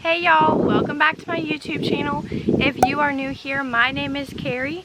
Hey y'all, welcome back to my YouTube channel. If you are new here, my name is Carrie.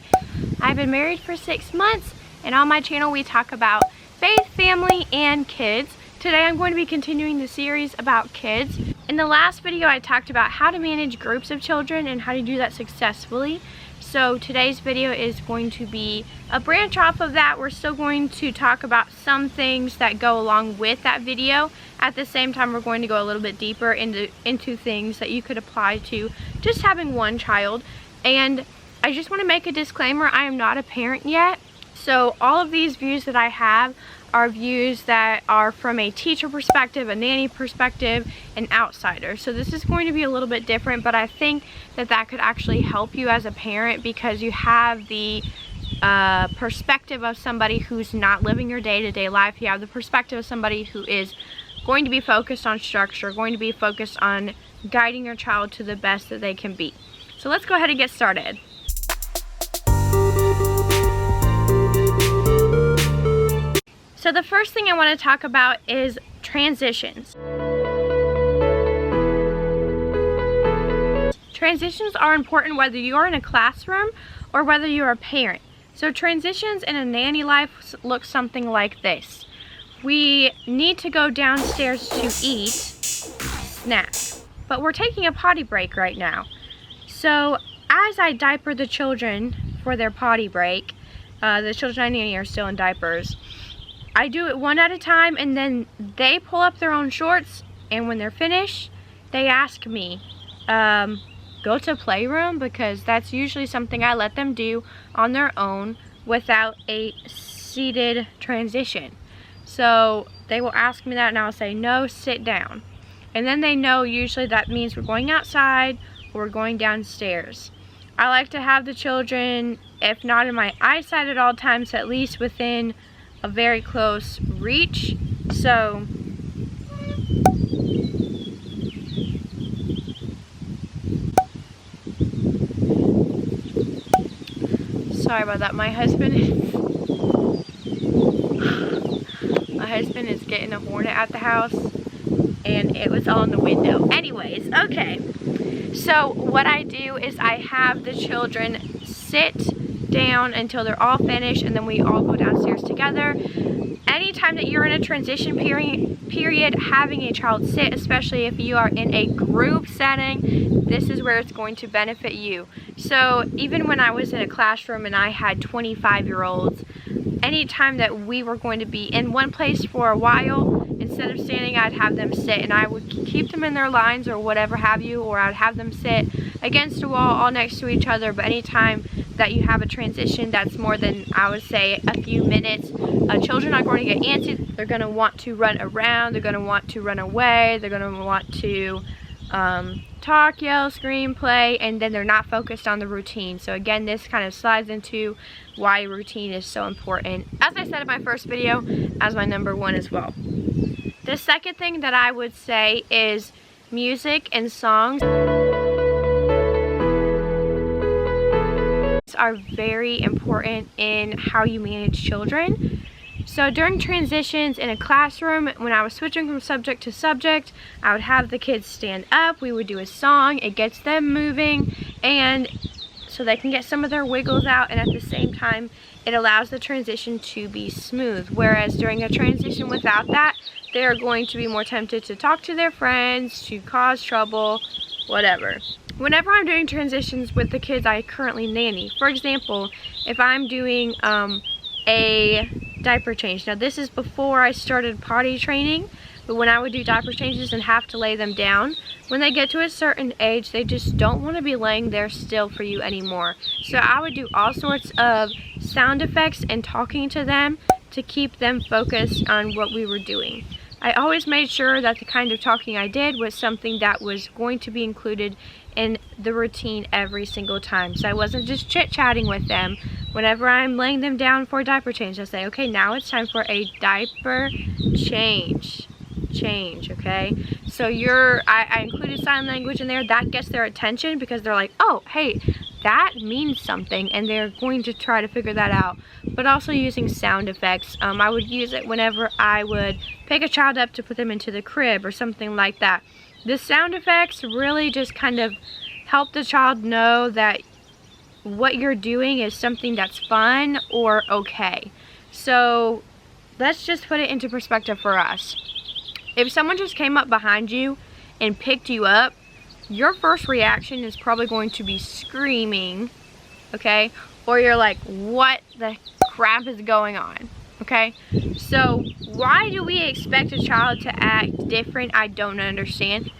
I've been married for 6 months, and on my channel we talk about faith, family, and kids. Today I'm going to be continuing the series about kids. In the last video I talked about how to manage groups of children and how to do that successfully. So today's video is going to be a branch off of that. We're still going to talk about some things that go along with that video. At the same time, we're going to go a little bit deeper into things that you could apply to just having one child. And I just want to make a disclaimer, I am not a parent yet. So all of these views that I have are views that are from a teacher perspective, a nanny perspective, an outsider. So this is going to be a little bit different, but I think that that could actually help you as a parent because you have the perspective of somebody who's not living your day-to-day life. You have the perspective of somebody who is going to be focused on structure, going to be focused on guiding your child to the best that they can be. So let's go ahead and get started. So the first thing I want to talk about is transitions. Transitions are important whether you're in a classroom or whether you're a parent. So transitions in a nanny life look something like this. We need to go downstairs to eat snack, but we're taking a potty break right now. So as I diaper the children for their potty break, the children I nanny are still in diapers. I do it one at a time, and then they pull up their own shorts, and when they're finished, they ask me, go to playroom, because that's usually something I let them do on their own without a seated transition. So they will ask me that, and I'll say, no, sit down. And then they know usually that means we're going outside or we're going downstairs. I like to have the children, if not in my eyesight at all times, at least within a very close reach. So sorry about that. My husband is getting a hornet at the house, and it was on the window. Anyways, okay. So what I do is I have the children sit down until they're all finished, and then we all go downstairs together. Anytime that you're in a transition period, having a child sit, especially if you are in a group setting, this is where it's going to benefit you. So even when I was in a classroom and I had 25-year-olds, anytime that we were going to be in one place for a while, instead of standing, I'd have them sit, and I would keep them in their lines or whatever have you, or I'd have them sit against a wall all next to each other. But anytime that you have a transition that's more than, I would say, a few minutes, children are going to get antsy. They're going to want to run around, they're going to want to run away, they're going to want to talk, yell, scream, play, and then they're not focused on the routine. So again, this kind of slides into why routine is so important, as I said in my first video, as my number one as well. The second thing that I would say is music and songs are very important in how you manage children. So during transitions in a classroom, when I was switching from subject to subject, I would have the kids stand up, we would do a song, it gets them moving, and so they can get some of their wiggles out, and at the same time, it allows the transition to be smooth. Whereas during a transition without that, they're going to be more tempted to talk to their friends, to cause trouble, whatever. Whenever I'm doing transitions with the kids I currently nanny, for example, if I'm doing a diaper change. Now this is before I started potty training, but when I would do diaper changes and have to lay them down, when they get to a certain age, they just don't want to be laying there still for you anymore. So I would do all sorts of sound effects and talking to them to keep them focused on what we were doing. I always made sure that the kind of talking I did was something that was going to be included in the routine every single time. So I wasn't just chit-chatting with them. Whenever I'm laying them down for a diaper change, I say, okay, now it's time for a diaper change, okay? So I included sign language in there. That gets their attention because they're like, oh, hey, that means something, and they're going to try to figure that out. But also using sound effects. I would use it whenever I would pick a child up to put them into the crib or something like that. The sound effects really just kind of help the child know that what you're doing is something that's fun or okay. So let's just put it into perspective for us. If someone just came up behind you and picked you up, your first reaction is probably going to be screaming, okay? Or you're like, what the crap is going on, okay? So why do we expect a child to act different? I don't understand.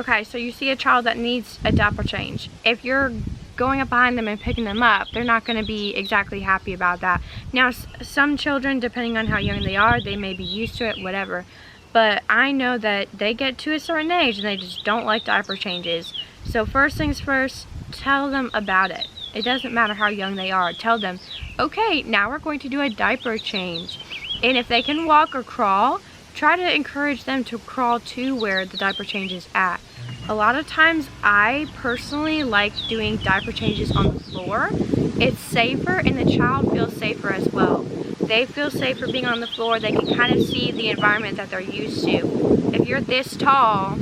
Okay, so you see a child that needs a diaper change. If you're going up behind them and picking them up, they're not going to be exactly happy about that. Now, some children, depending on how young they are, they may be used to it, whatever. But I know that they get to a certain age and they just don't like diaper changes. So first things first, tell them about it. It doesn't matter how young they are. Tell them, okay, now we're going to do a diaper change. And if they can walk or crawl, try to encourage them to crawl to where the diaper change is at. A lot of times I personally like doing diaper changes on the floor. It's safer and the child feels safer as well. They feel safer being on the floor. They can kind of see the environment that they're used to. If you're this tall,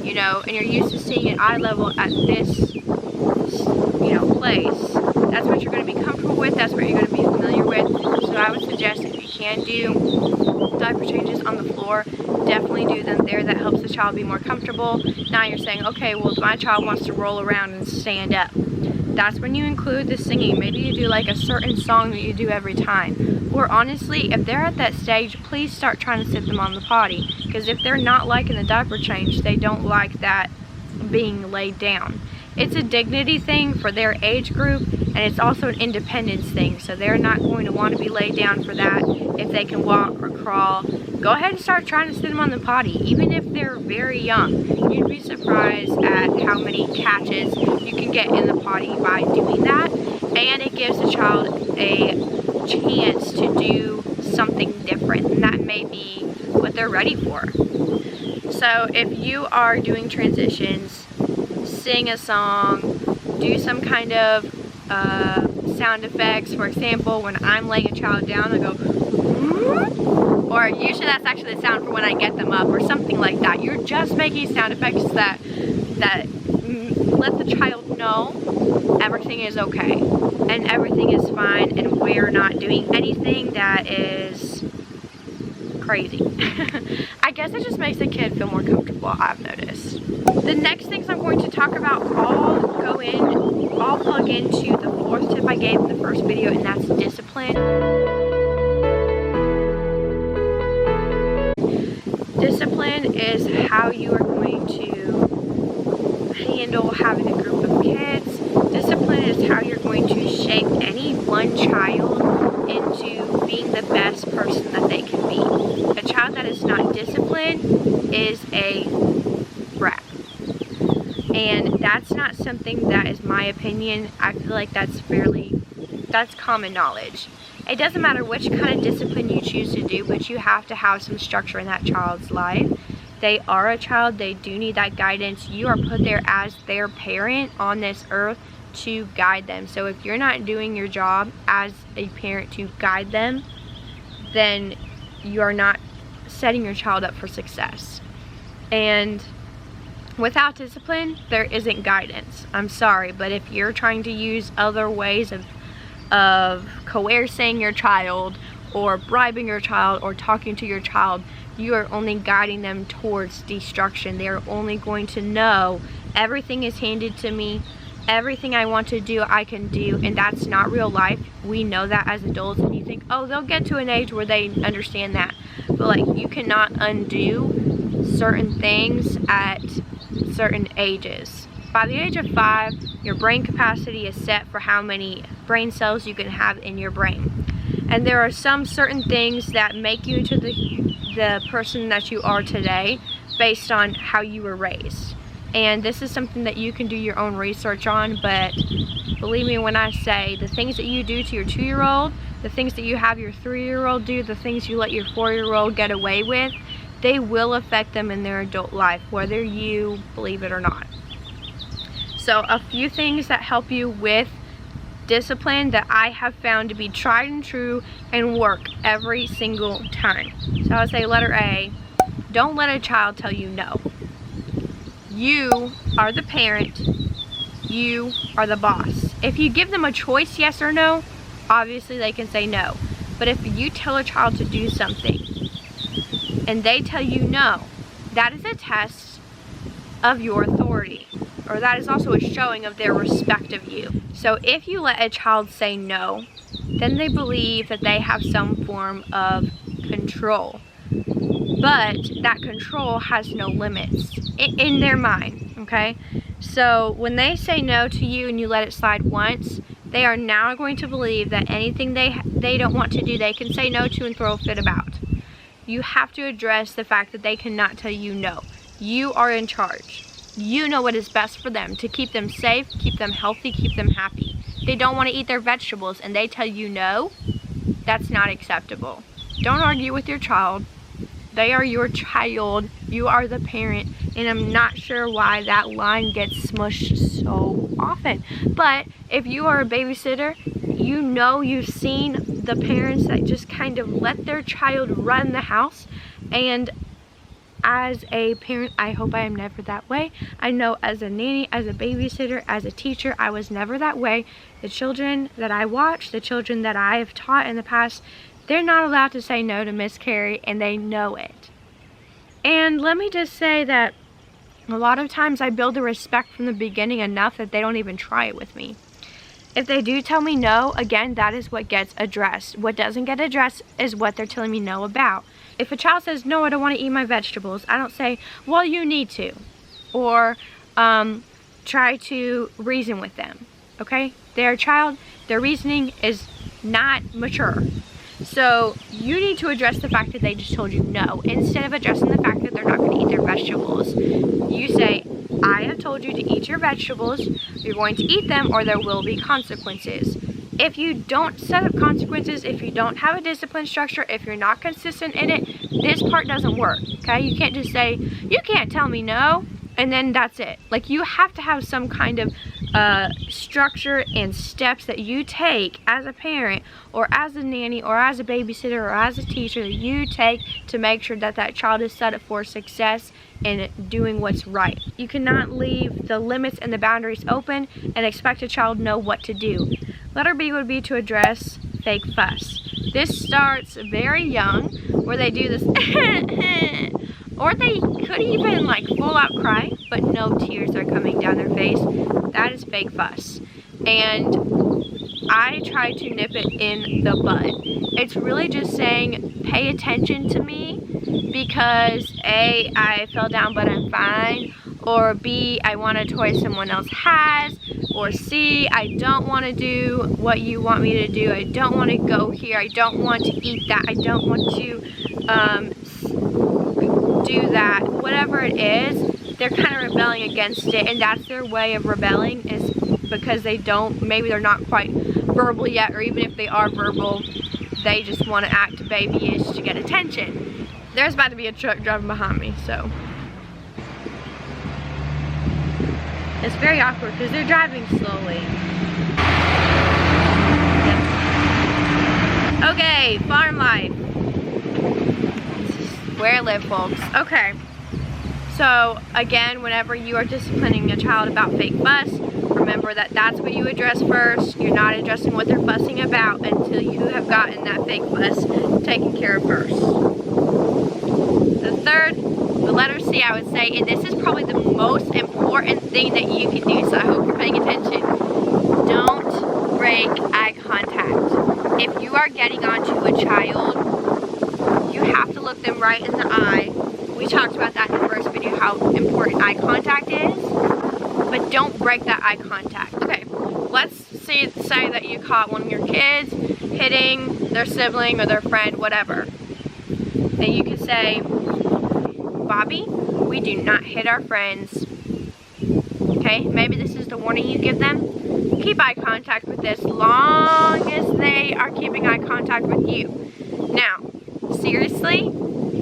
you know, and you're used to seeing at eye level at this, you know, place, that's what you're going to be comfortable with. That's what you're going to be familiar with. So I would suggest if you can do diaper changes on the floor, definitely do them there. That helps the child be more comfortable. Now you're saying, okay, well, my child wants to roll around and stand up. That's when you include the singing. Maybe you do like a certain song that you do every time. Or honestly, if they're at that stage, please start trying to sit them on the potty. Because if they're not liking the diaper change, they don't like that being laid down. It's a dignity thing for their age group, and it's also an independence thing. So they're not going to want to be laid down for that. If they can walk or crawl, go ahead and start trying to sit them on the potty, even if they're very young. You'd be surprised at how many catches you can get in the potty by doing that. And it gives the child a chance to do something different, and that may be what they're ready for. So if you are doing transitions, sing a song, do some kind of sound effects. For example, when I'm laying a child down, I go, or usually that's actually the sound for when I get them up, or something like that. You're just making sound effects that let the child know everything is okay and everything is fine, and we're not doing anything that is crazy. I guess it just makes the kid feel more comfortable, I've noticed. The next things I'm going to talk about all plug into the fourth tip I gave in the first video, and that's discipline. Discipline is how you are going to handle having a group of kids. Discipline is how you're going to shape any one child into being the best person that they can be. A child that is not disciplined is a brat. And that's not something that is my opinion. I feel like that's common knowledge. It doesn't matter which kind of discipline you choose to do, but you have to have some structure in that child's life. They are a child. They do need that guidance. You are put there as their parent on this earth to guide them. So if you're not doing your job as a parent to guide them, then you are not setting your child up for success. And without discipline, there isn't guidance. I'm sorry, but if you're trying to use other ways of coercing your child or bribing your child or talking to your child, you are only guiding them towards destruction. They are only going to know everything is handed to me, everything I want to do I can do, and that's not real life. We know that as adults, and you think, oh, they'll get to an age where they understand that. But like, you cannot undo certain things at certain ages. By the age of 5, your brain capacity is set for how many brain cells you can have in your brain. And there are some certain things that make you into the person that you are today based on how you were raised. And this is something that you can do your own research on, but believe me when I say the things that you do to your 2-year-old, the things that you have your 3-year-old do, the things you let your 4-year-old get away with, they will affect them in their adult life, whether you believe it or not. So a few things that help you with discipline that I have found to be tried and true and work every single time. So I would say letter A, don't let a child tell you no. You are the parent. You are the boss. If you give them a choice, yes or no, obviously they can say no. But if you tell a child to do something and they tell you no, that is a test of your authority, or that is also a showing of their respect of you. So if you let a child say no, then they believe that they have some form of control. But that control has no limits in their mind, okay? So when they say no to you and you let it slide once, they are now going to believe that anything they don't want to do, they can say no to and throw a fit about. You have to address the fact that they cannot tell you no. You are in charge. You know what is best for them, to keep them safe, keep them healthy, keep them happy. They don't want to eat their vegetables and they tell you no, that's not acceptable. Don't argue with your child. They are your child. You are the parent. And I'm not sure why that line gets smushed so often. But if you are a babysitter, you know you've seen the parents that just kind of let their child run the house. And as a parent, I hope I am never that way. I know as a nanny, as a babysitter, as a teacher, I was never that way. The children that I watch, the children that I have taught in the past, they're not allowed to say no to Miss Carrie, and they know it. And let me just say that a lot of times I build the respect from the beginning enough that they don't even try it with me. If they do tell me no, again, that is what gets addressed. What doesn't get addressed is what they're telling me no about. If a child says, no, I don't want to eat my vegetables, I don't say, well, you need to. Or try to reason with them, okay? They're a child, their reasoning is not mature. So you need to address the fact that they just told you no, instead of addressing the fact that they're not going to eat their vegetables. You say, I have told you to eat your vegetables, you're going to eat them, or there will be consequences. If you don't set up consequences, if you don't have a discipline structure, if you're not consistent in it, this part doesn't work, okay? You can't just say, you can't tell me no, and then that's it. Like, you have to have some kind of structure and steps that you take as a parent or as a nanny or as a babysitter or as a teacher that you take to make sure that that child is set up for success in doing what's right. You cannot leave the limits and the boundaries open and expect a child to know what to do. Letter B would be to address fake fuss. This starts very young, where they do this or they could even like full out cry, but no tears are coming down their face. That is fake fuss. And I try to nip it in the bud. It's really just saying, pay attention to me, because A, I fell down but I'm fine, or B, I want a toy someone else has, or C, I don't want to do what you want me to do, I don't want to go here, I don't want to eat that, I don't want to do that. Whatever it is, they're kind of rebelling against it, and that's their way of rebelling, is because they don't, maybe they're not quite verbal yet, or even if they are verbal, they just want to act babyish to get attention. There's about to be a truck driving behind me, so it's very awkward because they're driving slowly. Yep. Okay, farm life. This is where I live, folks. Okay, so again, whenever you are disciplining a child about fake fuss, remember that that's what you address first. You're not addressing what they're fussing about until you have gotten that fake fuss taken care of first. The third, the letter C, I would say, and this is probably the most important thing that you can do, so I hope you're paying attention. Don't break eye contact. If you are getting onto a child, you have to look them right in the eye. We talked about that in the first video, how important eye contact is, but don't break that eye contact. Okay, let's say that you caught one of your kids hitting their sibling or their friend, whatever. Then you can say, Bobby, we do not hit our friends. Okay, maybe this is the warning you give them. Keep eye contact with this long as they are keeping eye contact with you. Now, seriously,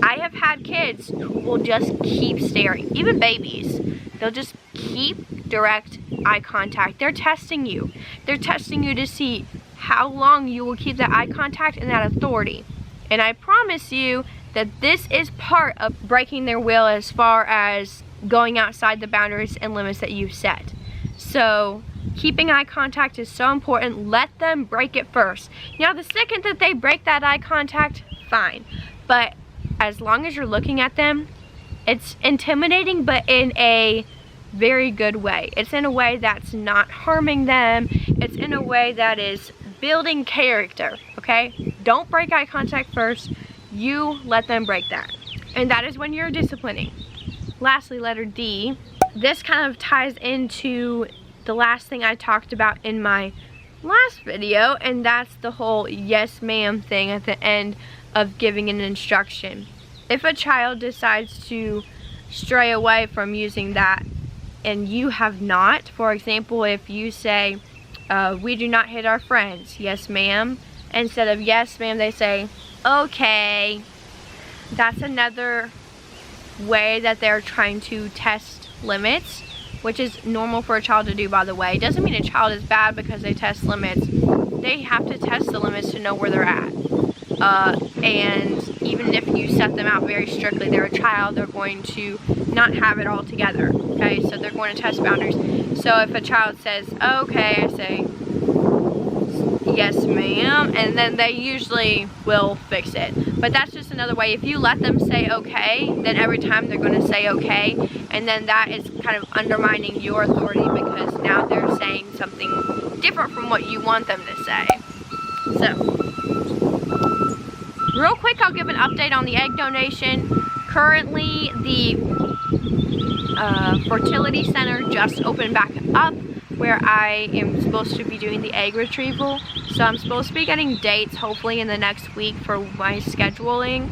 I have had kids who will just keep staring, even babies. They'll just keep direct eye contact. They're testing you. They're testing you to see how long you will keep that eye contact and that authority. And I promise you that this is part of breaking their will as far as going outside the boundaries and limits that you've set. So keeping eye contact is so important. Let them break it first. Now the second that they break that eye contact, fine. But as long as you're looking at them, it's intimidating, but in a very good way. It's in a way that's not harming them. It's in a way that is building character, okay? Don't break eye contact first. You let them break that. And that is when you're disciplining. Lastly, letter D. This kind of ties into the last thing I talked about in my last video, and that's the whole yes ma'am thing at the end of giving an instruction. If a child decides to stray away from using that and you have not, for example, if you say, we do not hit our friends, yes ma'am, instead of yes ma'am they say, okay, that's another way that they're trying to test limits, which is normal for a child to do, by the way. It doesn't mean a child is bad because they test limits. They have to test the limits to know where they're at. And even if you set them out very strictly, they're a child, they're going to not have it all together, okay? So they're going to test boundaries. So if a child says, okay, I say, yes ma'am, and then they usually will fix it. But that's just another way. If you let them say okay, then every time they're going to say okay, and then that is kind of undermining your authority because now they're saying something different from what you want them to say. So, real quick, I'll give an update on the egg donation. Currently, the fertility center just opened back up where I am supposed to be doing the egg retrieval. So I'm supposed to be getting dates hopefully in the next week for my scheduling.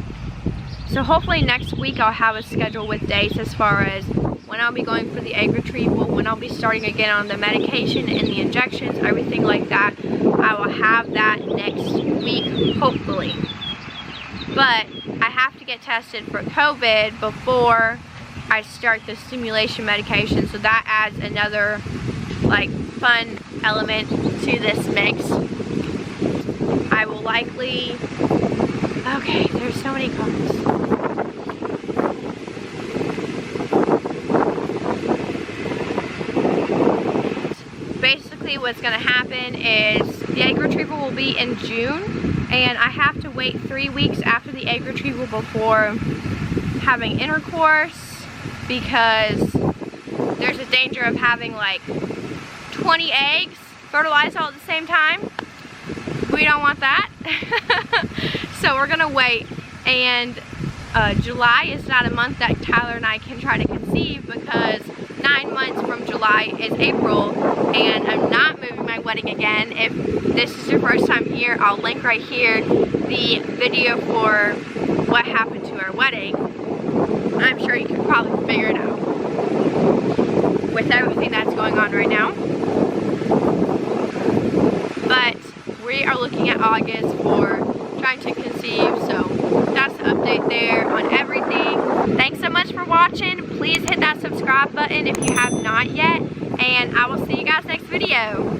So hopefully next week I'll have a schedule with dates as far as when I'll be going for the egg retrieval, when I'll be starting again on the medication and the injections, everything like that. I will have that next week, hopefully. But I have to get tested for COVID before I start the stimulation medication, so that adds another like fun element to this mix. I will likely, okay, there's so many cards. Basically what's going to happen is the egg retrieval will be in June, and I have to wait 3 weeks after the egg retrieval before having intercourse because there's a danger of having like 20 eggs fertilized all at the same time. We don't want that. So we're gonna wait, and July is not a month that Tyler and I can try to conceive because 9 months from July is April, and I'm not moving my wedding again. If this is your first time here, I'll link right here the video for what happened to our wedding. I'm sure you can probably figure it out with everything that's going on right now. But we are looking at August for trying to conceive, so that's the update there on everything. Thanks so much for watching. Please hit that subscribe button if you have not yet, and I will see you guys next video.